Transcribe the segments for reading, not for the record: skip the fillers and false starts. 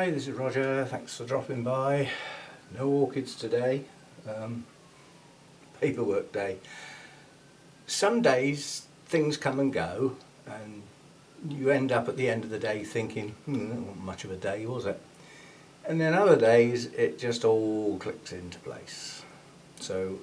Hi, this is Roger. Thanks for dropping by. No orchids today. Paperwork day. Some days things come and go and you end up at the end of the day thinking, that wasn't much of a day, was it? And then other days it just all clicks into place. So,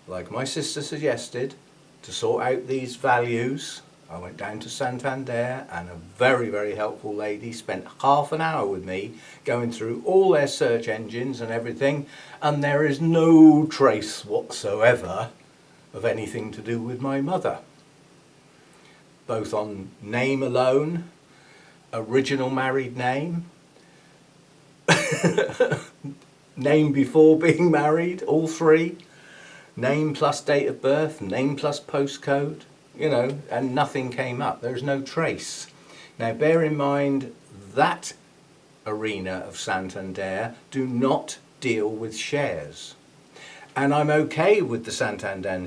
like my sister suggested, to sort out these values, I went down to Santander and a very, very helpful lady spent half an hour with me going through all their search engines and everything, and there is no trace whatsoever of anything to do with my mother. Both on name alone, original married name, name before being married, all three, name plus date of birth, name plus postcode, and nothing came up. There's no trace. Now bear in mind that arena of Santander do not deal with shares. And I'm okay with the Santander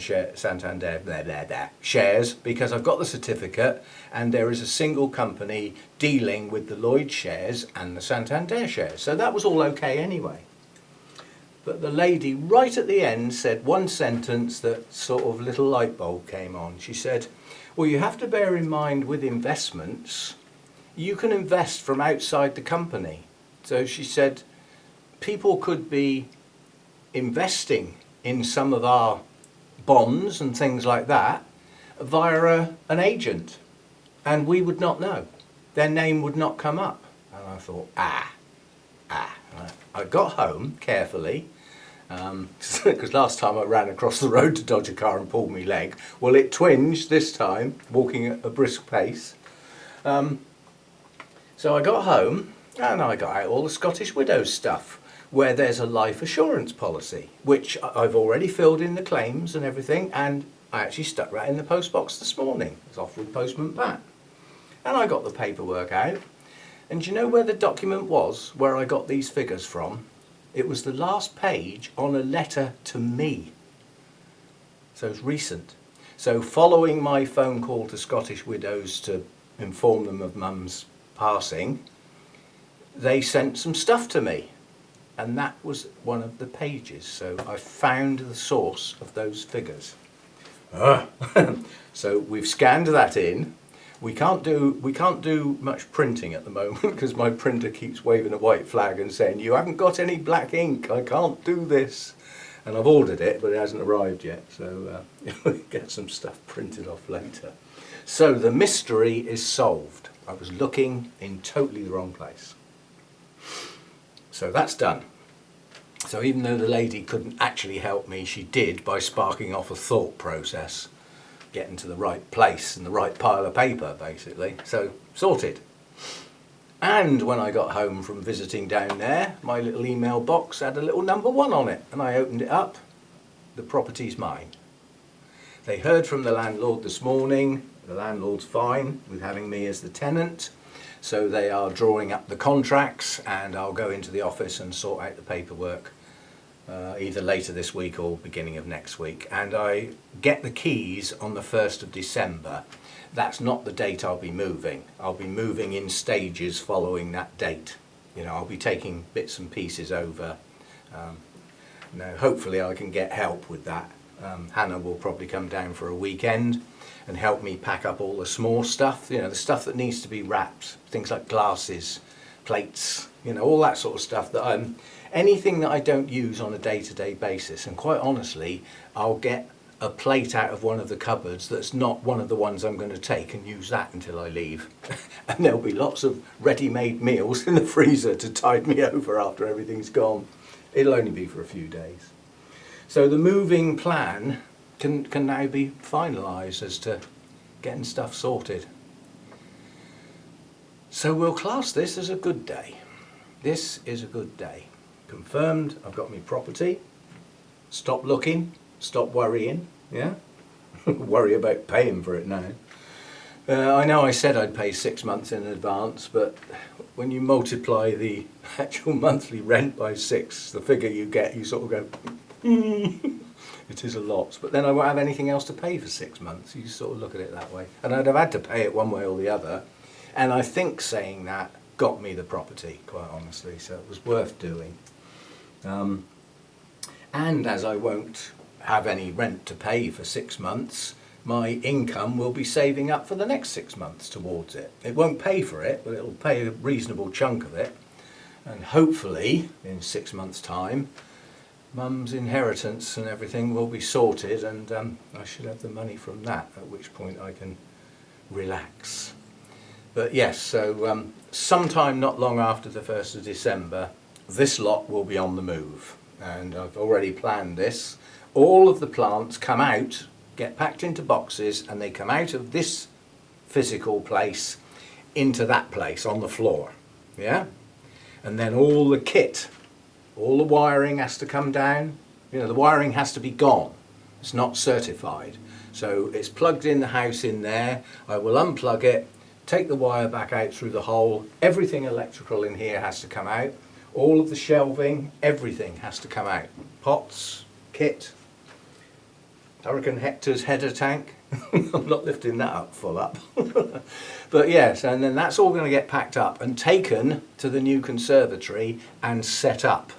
shares because I've got the certificate and there is a single company dealing with the Lloyd shares and the Santander shares. So that was all okay anyway. But the lady right at the end said one sentence that sort of little light bulb came on. She said, well, you have to bear in mind with investments, you can invest from outside the company. So she said, people could be investing in some of our bonds and things like that via an agent, and we would not know. Their name would not come up. And I thought, I got home carefully, because last time I ran across the road to dodge a car and pulled my leg. Well, it twinged this time, walking at a brisk pace. So I got home and I got out all the Scottish Widows stuff, where there's a life assurance policy, which I've already filled in the claims and everything, and I actually stuck that in the post box this morning. It's off with Postman Pat. And I got the paperwork out. And do you know where the document was, where I got these figures from? It was the last page on a letter to me. So it's recent. So following my phone call to Scottish Widows to inform them of Mum's passing, they sent some stuff to me. And that was one of the pages. So I found the source of those figures. So we've scanned that in. We can't do much printing at the moment because my printer keeps waving a white flag and saying, you haven't got any black ink, I can't do this. And I've ordered it, but it hasn't arrived yet, so we'll get some stuff printed off later. So the mystery is solved. I was looking in totally the wrong place. So that's done. So even though the lady couldn't actually help me, she did by sparking off a thought process, getting to the right place and the right pile of paper, basically. So, sorted. And when I got home from visiting down there, my little email box had a little number 1 on it, and I opened it up. The property's mine. They heard from the landlord this morning. The landlord's fine with having me as the tenant. So they are drawing up the contracts, and I'll go into the office and sort out the paperwork either later this week or beginning of next week. And I get the keys on the 1st of December. That's not the date I'll be moving. I'll be moving in stages following that date. I'll be taking bits and pieces over. Now, hopefully I can get help with that. Hannah will probably come down for a weekend and help me pack up all the small stuff, the stuff that needs to be wrapped, things like glasses, plates, all that sort of stuff that anything that I don't use on a day-to-day basis. And quite honestly, I'll get a plate out of one of the cupboards that's not one of the ones I'm going to take and use that until I leave. And there'll be lots of ready-made meals in the freezer to tide me over after everything's gone. It'll only be for a few days. So the moving plan can now be finalised as to getting stuff sorted. So we'll class this as a good day. This is a good day. Confirmed, I've got my property. Stop looking, stop worrying, yeah? Worry about paying for it now. I know I said I'd pay 6 months in advance, but when you multiply the actual monthly rent by 6, the figure you get, you sort of go, it is a lot. But then I won't have anything else to pay for 6 months. You sort of look at it that way. And I'd have had to pay it one way or the other. And I think saying that got me the property, quite honestly, so it was worth doing. And as I won't have any rent to pay for 6 months, my income will be saving up for the next 6 months towards it. It won't pay for it, but it'll pay a reasonable chunk of it. And hopefully, in 6 months' time, Mum's inheritance and everything will be sorted, and I should have the money from that, at which point I can relax. But yes, so sometime not long after the 1st of December, this lot will be on the move. And I've already planned this. All of the plants come out, get packed into boxes, and they come out of this physical place into that place on the floor. Yeah? And then all the kit, all the wiring has to come down. You know, the wiring has to be gone. It's not certified. So it's plugged in the house in there. I will unplug it, take the wire back out through the hole. Everything electrical in here has to come out. All of the shelving, everything has to come out. Pots, kit, Hurricane Hector's header tank. I'm not lifting that up full up. But yes, and then that's all going to get packed up and taken to the new conservatory and set up.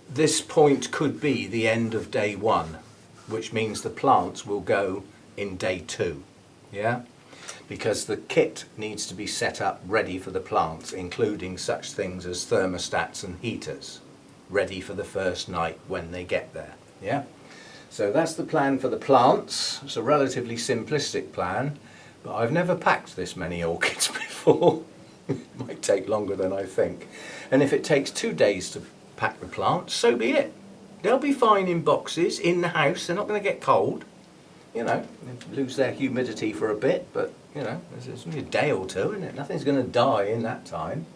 This point could be the end of day 1, which means the plants will go in day 2. Yeah? Because the kit needs to be set up ready for the plants, including such things as thermostats and heaters, ready for the first night when they get there. Yeah? So that's the plan for the plants. It's a relatively simplistic plan, but I've never packed this many orchids before. It might take longer than I think. And if it takes 2 days to pack the plants, so be it. They'll be fine in boxes, in the house. They're not going to get cold. You know, lose their humidity for a bit, but, you know, it's only a day or two, isn't it? Nothing's going to die in that time.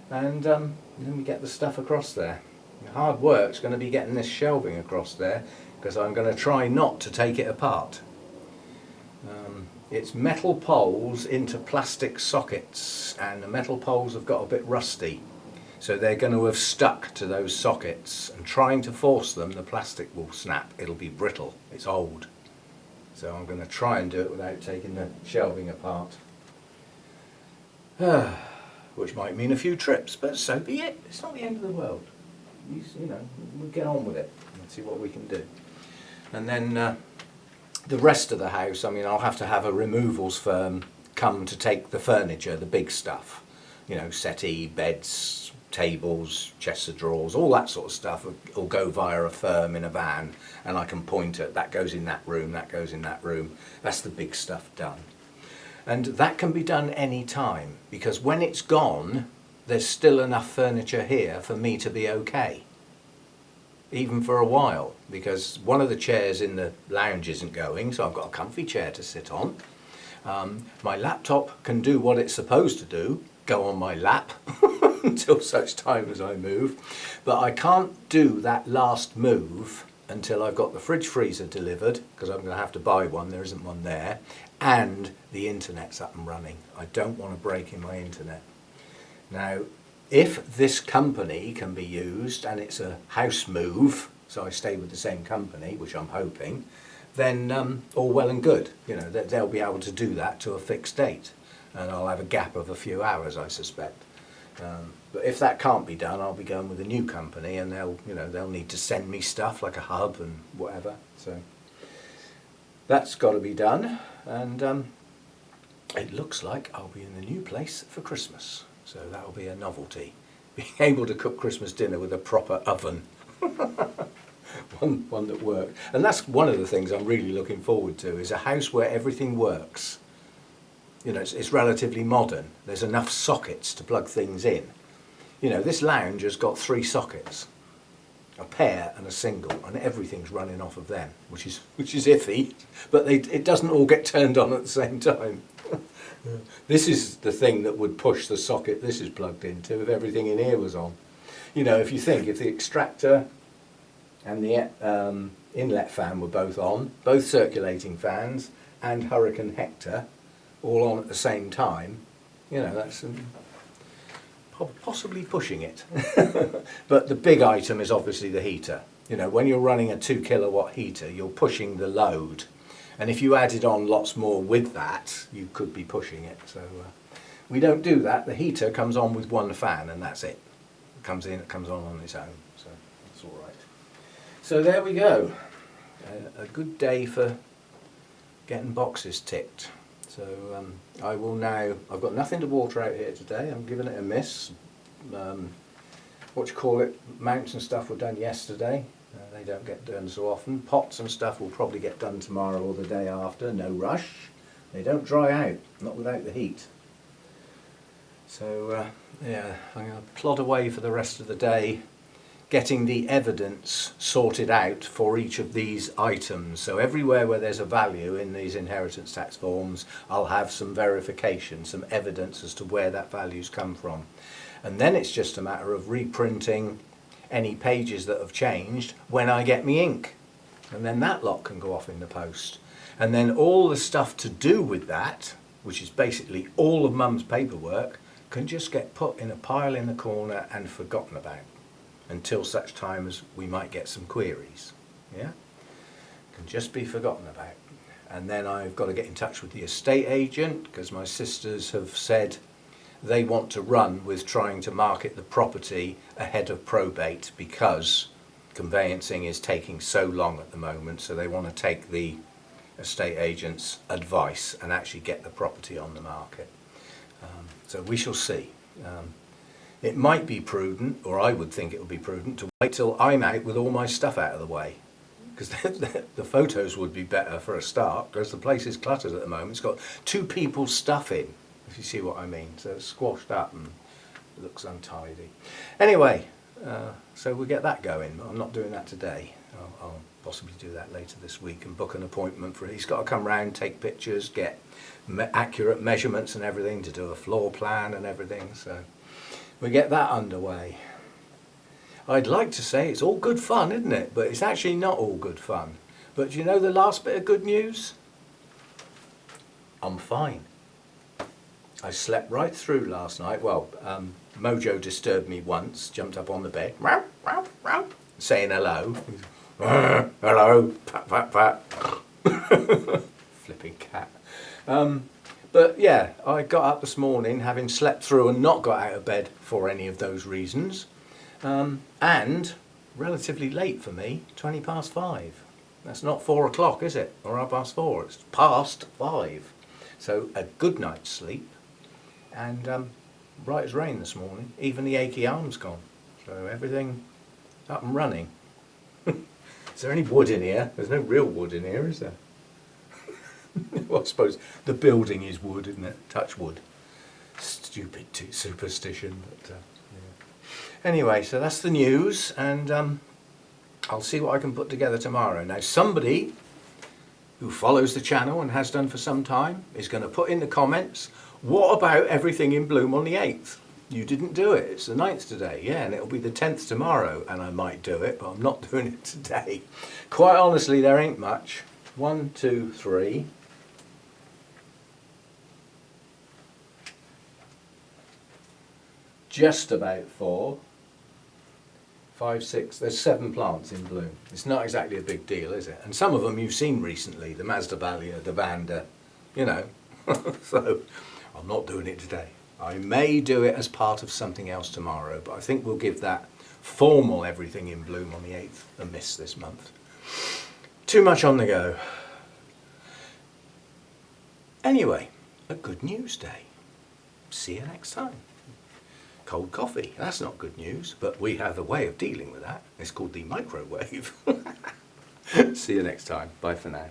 And then we get the stuff across there. The hard work's going to be getting this shelving across there, because I'm going to try not to take it apart. It's metal poles into plastic sockets, and the metal poles have got a bit rusty. So they're going to have stuck to those sockets, and trying to force them, the plastic will snap. It'll be brittle. It's old. So I'm going to try and do it without taking the shelving apart. Which might mean a few trips, but so be it. It's not the end of the world. You know, we'll get on with it and see what we can do. And then the rest of the house, I mean, I'll have to have a removals firm come to take the furniture, the big stuff. You know, settee, beds, tables, chests of drawers, all that sort of stuff will go via a firm in a van, and I can point at that goes in that room, that goes in that room. That's the big stuff done. And that can be done any time, because when it's gone, there's still enough furniture here for me to be okay. Even for a while, because one of the chairs in the lounge isn't going, so I've got a comfy chair to sit on. My laptop can do what it's supposed to do, go on my lap until such time as I move, but I can't do that last move until I've got the fridge freezer delivered, because I'm going to have to buy one, there isn't one there, and the internet's up and running. I don't want to break in my internet. Now, if this company can be used and it's a house move, so I stay with the same company, which I'm hoping, then all well and good. You know, they'll be able to do that to a fixed date, and I'll have a gap of a few hours, I suspect. But if that can't be done, I'll be going with a new company, and they'll need to send me stuff like a hub and whatever. So that's got to be done, and it looks like I'll be in the new place for Christmas. So that'll be a novelty, being able to cook Christmas dinner with a proper oven, one that works. And that's one of the things I'm really looking forward to, is a house where everything works. You know, it's relatively modern. There's enough sockets to plug things in. You know, this lounge has got 3 sockets, a pair and a single, and everything's running off of them, which is iffy, but it doesn't all get turned on at the same time. This is the thing that would push the socket this is plugged into if everything in here was on. You know, if you think, if the extractor and the inlet fan were both on, both circulating fans, and Hurricane Hector all on at the same time, you know, that's possibly pushing it. But the big item is obviously the heater. You know, when you're running a 2 kilowatt heater, you're pushing the load. And if you added on lots more with that, you could be pushing it. So We don't do that. The heater comes on with one fan and that's it. It comes in, it comes on its own. So that's all right. So there we go. A good day for getting boxes ticked. So I will now, I've got nothing to water out here today. I'm giving it a miss. Mounts and stuff were done yesterday. They don't get done so often. Pots and stuff will probably get done tomorrow or the day after. No rush. They don't dry out, not without the heat. So yeah, I'm going to plod away for the rest of the day getting the evidence sorted out for each of these items. So everywhere where there's a value in these inheritance tax forms, I'll have some verification, some evidence as to where that value's come from. And then it's just a matter of reprinting any pages that have changed when I get me ink. And then that lot can go off in the post. And then all the stuff to do with that, which is basically all of Mum's paperwork, can just get put in a pile in the corner and forgotten about until such time as we might get some queries. Yeah? Can just be forgotten about. And then I've got to get in touch with the estate agent because my sisters have said they want to run with trying to market the property ahead of probate because conveyancing is taking so long at the moment, so they want to take the estate agent's advice and actually get the property on the market. So we shall see. It might be prudent, or I would think it would be prudent, to wait till I'm out with all my stuff out of the way. Because the photos would be better for a start, because the place is cluttered at the moment. It's got two people's stuff in, if you see what I mean. So it's squashed up and looks untidy. Anyway, so we'll get that going. I'm not doing that today. I'll possibly do that later this week and book an appointment for it. He's got to come round, take pictures, get accurate measurements and everything to do a floor plan and everything. So we get that underway. I'd like to say it's all good fun, isn't it? But it's actually not all good fun. But you know the last bit of good news? I'm fine. I slept right through last night. Well, Mojo disturbed me once, jumped up on the bed, saying hello. Hello, pat, pat, pat. Flipping cat. But yeah, I got up this morning having slept through and not got out of bed for any of those reasons. And relatively late for me, 5:20. That's not 4 o'clock, is it? Or 4:30. It's past 5. So a good night's sleep. And bright as rain this morning. Even the achy arm's gone. So everything up and running. Is there any wood in here? There's no real wood in here, is there? Well, I suppose the building is wood, isn't it? Touch wood. Stupid superstition. But, yeah. Anyway, so that's the news, and I'll see what I can put together tomorrow. Now, somebody who follows the channel and has done for some time is going to put in the comments, what about everything in bloom on the 8th? You didn't do it. It's the 9th today, yeah, and it'll be the 10th tomorrow, and I might do it, but I'm not doing it today. Quite honestly, there ain't much. 1, 2, 3. Just about 4, 5, 6, there's 7 plants in bloom. It's not exactly a big deal, is it? And some of them you've seen recently, the Masdevallia, the Vanda, you know. So I'm not doing it today. I may do it as part of something else tomorrow, but I think we'll give that formal everything in bloom on the 8th a miss this month. Too much on the go. Anyway, a good news day. See you next time. Cold coffee, that's not good news, but we have a way of dealing with that. It's called the microwave. See you next time. Bye for now.